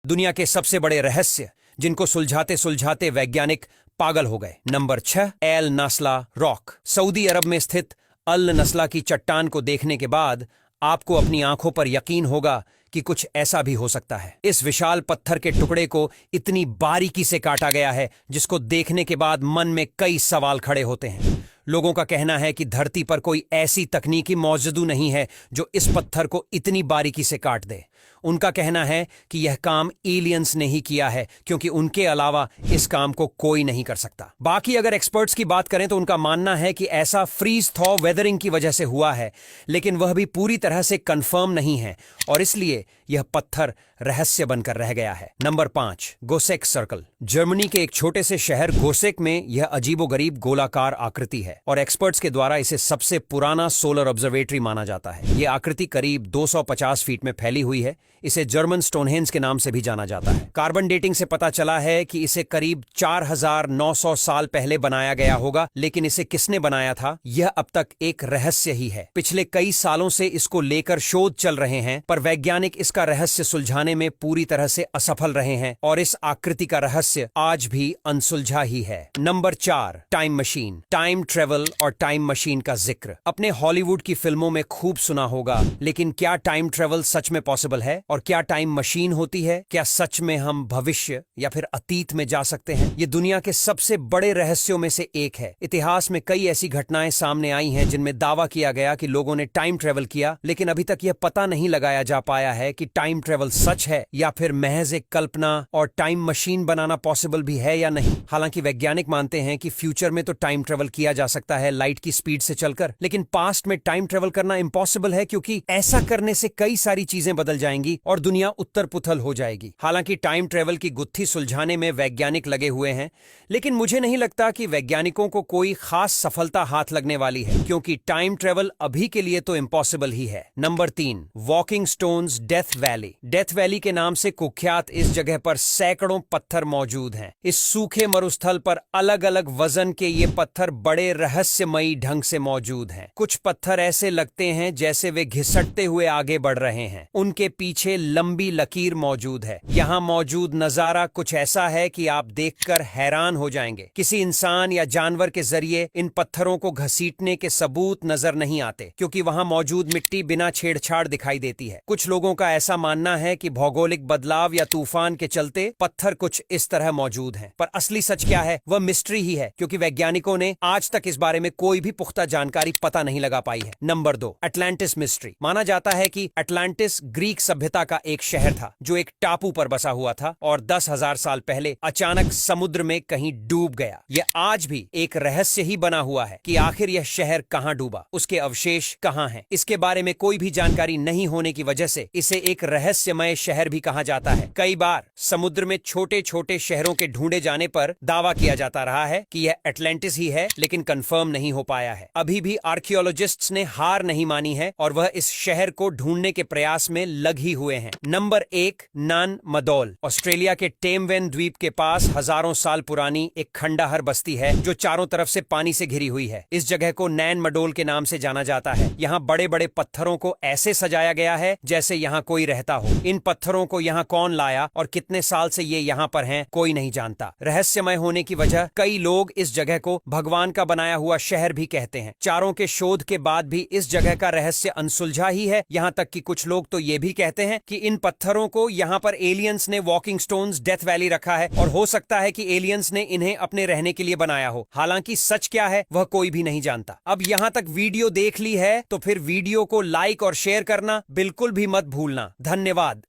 दुनिया के सबसे बड़े रहस्य जिनको सुलझाते सुलझाते वैज्ञानिक पागल हो गए। Number 6, Al Naslaa rock. सऊदी अरब में स्थित अल नस्ला की चट्टान को देखने के बाद आपको अपनी आंखों पर यकीन होगा कि कुछ ऐसा भी हो सकता है। इस विशाल पत्थर के टुकड़े को इतनी बारीकी से काटा गया है जिसको देखने के बाद मन में कई सवाल खड़े होते हैं। लोगों का कहना है कि धरती पर कोई ऐसी तकनीकी मौजूद नहीं है जो इस पत्थर को इतनी बारीकी से काट दे। उनका कहना है कि यह काम एलियंस ने ही किया है क्योंकि उनके अलावा इस काम को कोई नहीं कर सकता। बाकी अगर एक्सपर्ट्स की बात करें तो उनका मानना है कि ऐसा फ्रीज थॉ वेदरिंग की वजह से हुआ है, लेकिन वह भी पूरी तरह से कंफर्म नहीं है और इसलिए यह पत्थर रहस्य बनकर रह गया है। Number 5, गोसेक circle. जर्मनी के एक छोटे से शहर गोसेक में यह अजीबोगरीब गोलाकार आकृति है और एक्सपर्ट्स के द्वारा इसे सबसे पुराना सोलर ऑब्जर्वेटरी माना जाता है। यह आकृति करीब 250 फीट में फैली हुई है। इसे जर्मन स्टोनहेंज के नाम से भी जाना जाता है। कार्बन डेटिंग से पता चला है कि इसे करीब 4900 साल पहले बनाया गया होगा, लेकिन इसे किसने बनाया था यह अब तक एक रहस्य ही है। पिछले कई सालों से इसको लेकर शोध चल रहे हैं, पर वैज्ञानिक इसका रहस्य सुलझाने में पूरी तरह से असफल रहे हैं और इस आकृति का रहस्य आज भी अनसुलझा ही है। Number 4, time machine. Time travel और टाइम मशीन का जिक्र अपने हॉलीवुड की फिल्मों में खूब सुना होगा, लेकिन क्या टाइम ट्रेवल सच में पॉसिबल है और क्या टाइम मशीन होती है? क्या सच में हम भविष्य या फिर अतीत में जा सकते हैं? ये दुनिया के सबसे बड़े रहस्यों में से एक है। इतिहास में कई ऐसी घटनाएं सामने आई हैं जिनमें दावा किया गया कि लोगों ने टाइम ट्रेवल किया, लेकिन अभी तक यह पता नहीं लगाया जा पाया है कि टाइम ट्रेवल सच है या फिर महज एक कल्पना और टाइम मशीन बनाना पॉसिबल भी है या नहीं। हालांकि वैज्ञानिक मानते हैं कि फ्यूचर में तो टाइम ट्रेवल किया जा सकता है लाइट की स्पीड से चलकर, लेकिन पास्ट में टाइम ट्रेवल करना इम्पॉसिबल है क्योंकि ऐसा करने से कई सारी चीजें बदल जाएंगी और दुनिया उत्तर पुथल हो जाएगी। हालांकि टाइम ट्रेवल की गुत्थी सुलझाने में वैज्ञानिक लगे हुए हैं, लेकिन मुझे नहीं लगता कि वैज्ञानिकों को कोई खास सफलता हाथ लगने वाली है क्योंकि टाइम ट्रेवल अभी के लिए तो इम्पॉसिबल ही है। Number 3, walking stones death valley. Death valley के नाम से कुख्यात इस जगह पर सैकड़ों पत्थर मौजूद हैं। इस सूखे मरुस्थल पर अलग अलग वजन के ये पत्थर बड़े रहस्यमयी ढंग से मौजूद हैं। कुछ पत्थर ऐसे लगते हैं जैसे वे घिसटते हुए आगे बढ़ रहे हैं। उनके पीछे लंबी लकीर मौजूद है। यहाँ मौजूद नजारा कुछ ऐसा है कि आप देखकर हैरान हो जाएंगे। किसी इंसान या जानवर के जरिए इन पत्थरों को घसीटने के सबूत नजर नहीं आते क्योंकि वहाँ मौजूद मिट्टी बिना छेड़छाड़ दिखाई देती है। कुछ लोगों का ऐसा मानना है कि भौगोलिक बदलाव या तूफान के चलते पत्थर कुछ इस तरह मौजूद हैं, पर असली सच क्या है वह मिस्ट्री ही है क्योंकि वैज्ञानिकों ने आज तक इस बारे में कोई भी पुख्ता जानकारी पता नहीं लगा पाई है। Number 2, Atlantis mystery. माना जाता है कि अटलांटिस ग्रीक सभ्यता का एक शहर था जो एक टापू पर बसा हुआ था और 10,000 साल पहले अचानक समुद्र में कहीं डूब गया। यह आज भी एक रहस्य ही बना हुआ है कि आखिर यह शहर कहां डूबा, उसके अवशेष कहां हैं। इसके बारे में कोई भी जानकारी नहीं होने की वजह से इसे एक रहस्यमय शहर भी कहा जाता है। कई बार समुद्र में छोटे छोटे शहरों के ढूंढे जाने पर दावा किया जाता रहा है कि यह अटलांटिस ही है, लेकिन कंफर्म नहीं हो पाया है। अभी भी आर्कियोलॉजिस्ट्स ने हार नहीं मानी है और वह इस शहर को ढूंढने के प्रयास में लग ही हुए हैं। नंबर 1, नान मदौल। ऑस्ट्रेलिया के टेमवेन द्वीप के पास हजारों साल पुरानी एक खंडहर बस्ती है जो चारों तरफ से पानी से घिरी हुई है। इस जगह को नैन मडोल के नाम से जाना जाता है। यहाँ बड़े बड़े पत्थरों को ऐसे सजाया गया है जैसे यहाँ कोई रहता हो। इन पत्थरों को यहाँ कौन लाया और कितने साल से ये यहाँ पर हैं कोई नहीं जानता। रहस्यमय होने की वजह कई लोग इस जगह को भगवान का बनाया हुआ शहर भी कहते हैं। चारों के शोध के बाद भी इस जगह का रहस्य अनसुलझा ही है। यहाँ तक कि कुछ लोग तो ये भी कहते हैं कि इन पत्थरों को यहाँ पर एलियंस ने वॉकिंग स्टोन्स डेथ वैली रखा है और हो सकता है कि एलियंस ने इन्हें अपने रहने के लिए बनाया हो। हालांकि सच क्या है वह कोई भी नहीं जानता। अब यहाँ तक वीडियो देख ली है तो फिर वीडियो को लाइक और शेयर करना बिल्कुल भी मत भूलना। धन्यवाद।